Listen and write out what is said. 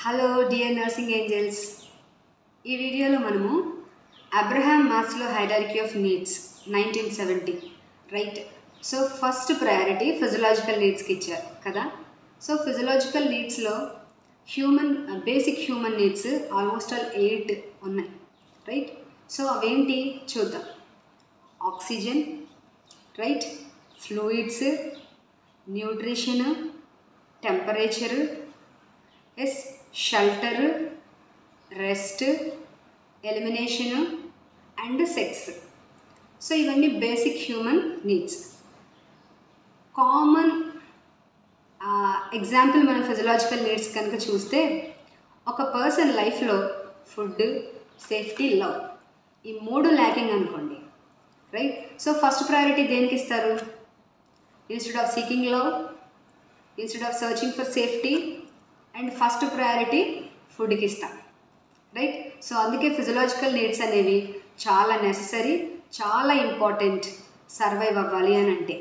Hello dear nursing angels, ఈ వీడియోలో మనము Abraham Maslow hierarchy of needs 1970 right. So first priority physiological నీడ్స్కి ఇచ్చారు కదా. సో ఫిజియలాజికల్ నీడ్స్లో basic human needs almost all 8 ఉన్నాయి రైట్. సో అవేంటి చూద్దాం. Oxygen right, fluids, nutrition, temperature, shelter, rest, elimination and sex. So ఇవన్నీ basic human needs. Common example మనం physiological needs కనుక చూస్తే, ఒక పర్సన్ లైఫ్లో ఫుడ్, సేఫ్టీ, లవ్ ఈ 3 ల్యాకింగ్ అనుకోండి రైట్. సో ఫస్ట్ ప్రయారిటీ దేనికి ఇస్తారు? Instead of seeking love, instead of searching for safety, and first priority ఫుడ్కి ఇస్తాం రైట్. సో అందుకే ఫిజియలాజికల్ నీడ్స్ అనేవి చాలా నెససరీ, చాలా ఇంపార్టెంట్ సర్వైవ్ అవ్వాలి అని అంటే.